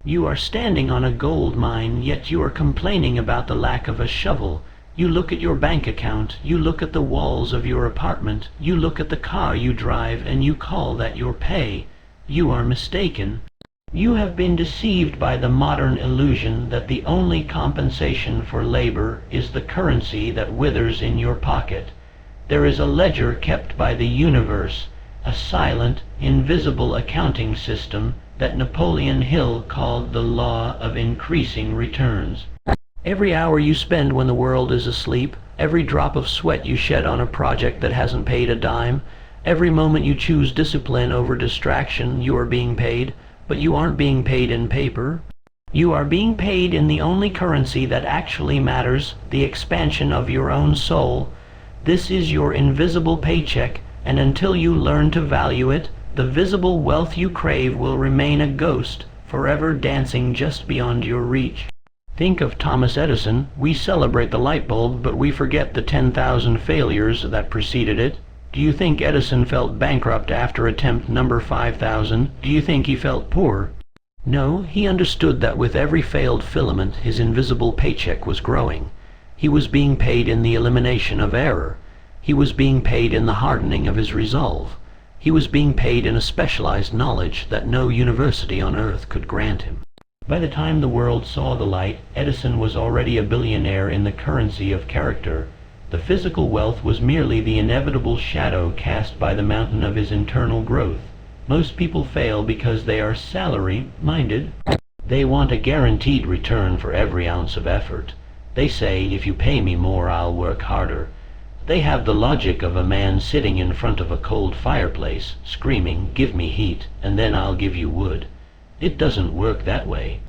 You are standing on a gold mine, yet you are complaining about the lack of a shovel. You look at your bank account, you look at the walls of your apartment, you look at the car you drive, and you call that your pay. You are mistaken. You have been deceived by the modern illusion that the only compensation for labor is the currency that withers in your pocket. There is a ledger kept by the universe, a silent, invisible accounting system that Napoleon Hill called the law of increasing returns. Every hour you spend when the world is asleep, every drop of sweat you shed on a project that hasn't paid a dime, every moment you choose discipline over distraction, you are being paid, but you aren't being paid in paper. You are being paid in the only currency that actually matters, the expansion of your own soul. This is your invisible paycheck, and until you learn to value it, the visible wealth you crave will remain a ghost, forever dancing just beyond your reach. Think of Thomas Edison. We celebrate the light bulb, but we forget the 10,000 failures that preceded it. Do you think Edison felt bankrupt after attempt number 5,000? Do you think he felt poor? No, he understood that with every failed filament, his invisible paycheck was growing. He was being paid in the elimination of error. He was being paid in the hardening of his resolve. He was being paid in a specialized knowledge that no university on earth could grant him. By the time the world saw the light, Edison was already a billionaire in the currency of character. The physical wealth was merely the inevitable shadow cast by the mountain of his internal growth. Most people fail because they are salary-minded. They want a guaranteed return for every ounce of effort. They say, if you pay me more, I'll work harder. They have the logic of a man sitting in front of a cold fireplace, screaming, "Give me heat, and then I'll give you wood." It doesn't work that way.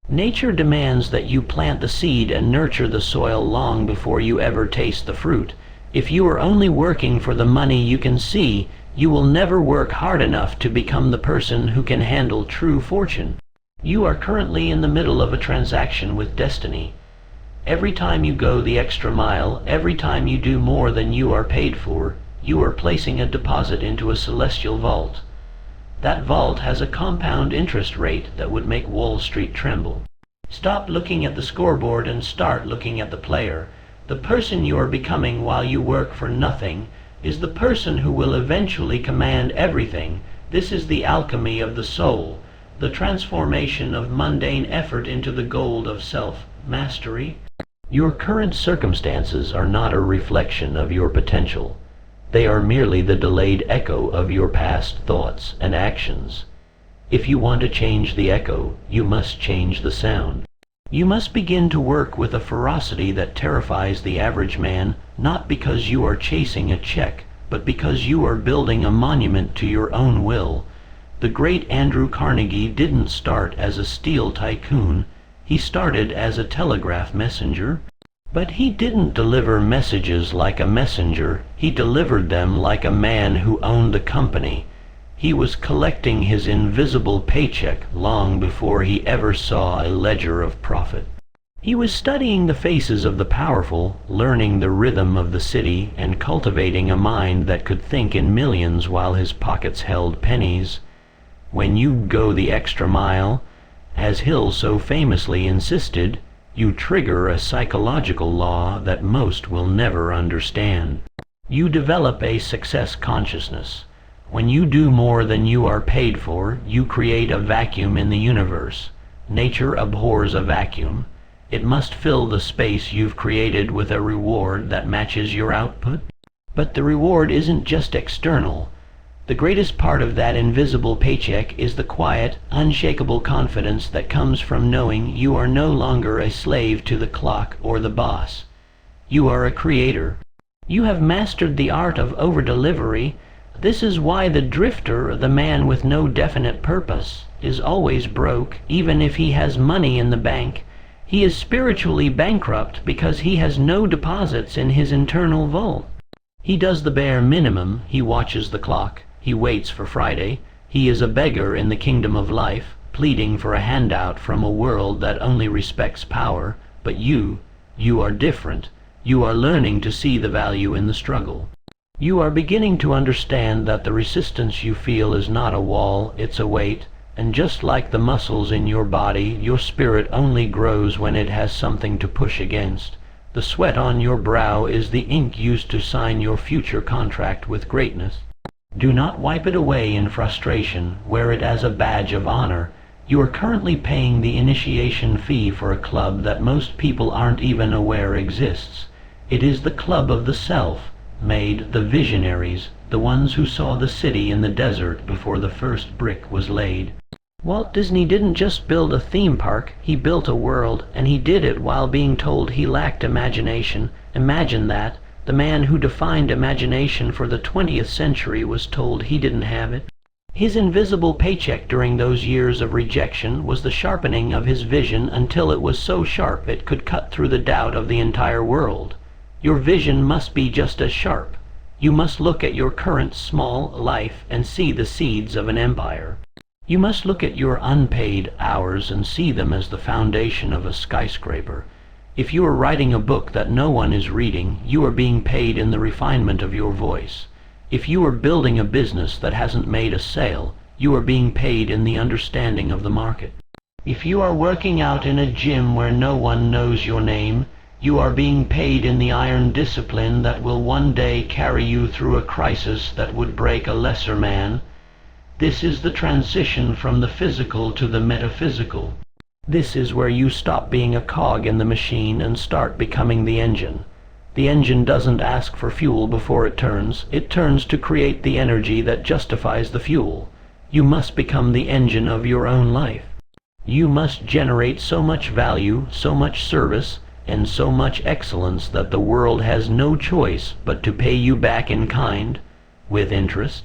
Nature demands that you plant the seed and nurture the soil long before you ever taste the fruit. If you are only working for the money you can see, you will never work hard enough to become the person who can handle true fortune. You are currently in the middle of a transaction with destiny. Every time you go the extra mile, every time you do more than you are paid for, you are placing a deposit into a celestial vault. That vault has a compound interest rate that would make Wall Street tremble. Stop looking at the scoreboard and start looking at the player. The person you are becoming while you work for nothing is the person who will eventually command everything. This is the alchemy of the soul, the transformation of mundane effort into the gold of self-mastery. Your current circumstances are not a reflection of your potential. They are merely the delayed echo of your past thoughts and actions. If you want to change the echo, you must change the sound. You must begin to work with a ferocity that terrifies the average man, not because you are chasing a check, but because you are building a monument to your own will. The great Andrew Carnegie didn't start as a steel tycoon. He started as a telegraph messenger. But he didn't deliver messages like a messenger. He delivered them like a man who owned the company. He was collecting his invisible paycheck long before he ever saw a ledger of profit. He was studying the faces of the powerful, learning the rhythm of the city, and cultivating a mind that could think in millions while his pockets held pennies. When you go the extra mile, as Hill so famously insisted, you trigger a psychological law that most will never understand. You develop a success consciousness. When you do more than you are paid for, you create a vacuum in the universe. Nature abhors a vacuum. It must fill the space you've created with a reward that matches your output. But the reward isn't just external. The greatest part of that invisible paycheck is the quiet, unshakable confidence that comes from knowing you are no longer a slave to the clock or the boss. You are a creator. You have mastered the art of over-delivery. This is why the drifter, the man with no definite purpose, is always broke, even if he has money in the bank. He is spiritually bankrupt because he has no deposits in his internal vault. He does the bare minimum. He watches the clock. He waits for Friday. He is a beggar in the kingdom of life, pleading for a handout from a world that only respects power. But you are different. You are learning to see the value in the struggle. You are beginning to understand that the resistance you feel is not a wall, it's a weight. And just like the muscles in your body, your spirit only grows when it has something to push against. The sweat on your brow is the ink used to sign your future contract with greatness. Do not wipe it away in frustration. Wear it as a badge of honor. You are currently paying the initiation fee for a club that most people aren't even aware exists. It is the club of the self, made the visionaries, the ones who saw the city in the desert before the first brick was laid. Walt Disney didn't just build a theme park, he built a world, and he did it while being told he lacked imagination. Imagine that. The man who defined imagination for the 20th century was told he didn't have it. His invisible paycheck during those years of rejection was the sharpening of his vision until it was so sharp it could cut through the doubt of the entire world. Your vision must be just as sharp. You must look at your current small life and see the seeds of an empire. You must look at your unpaid hours and see them as the foundation of a skyscraper. If you are writing a book that no one is reading, you are being paid in the refinement of your voice. If you are building a business that hasn't made a sale, you are being paid in the understanding of the market. If you are working out in a gym where no one knows your name, you are being paid in the iron discipline that will one day carry you through a crisis that would break a lesser man. This is the transition from the physical to the metaphysical. This is where you stop being a cog in the machine and start becoming the engine. The engine doesn't ask for fuel before it turns to create the energy that justifies the fuel. You must become the engine of your own life. You must generate so much value, so much service, and so much excellence that the world has no choice but to pay you back in kind, with interest.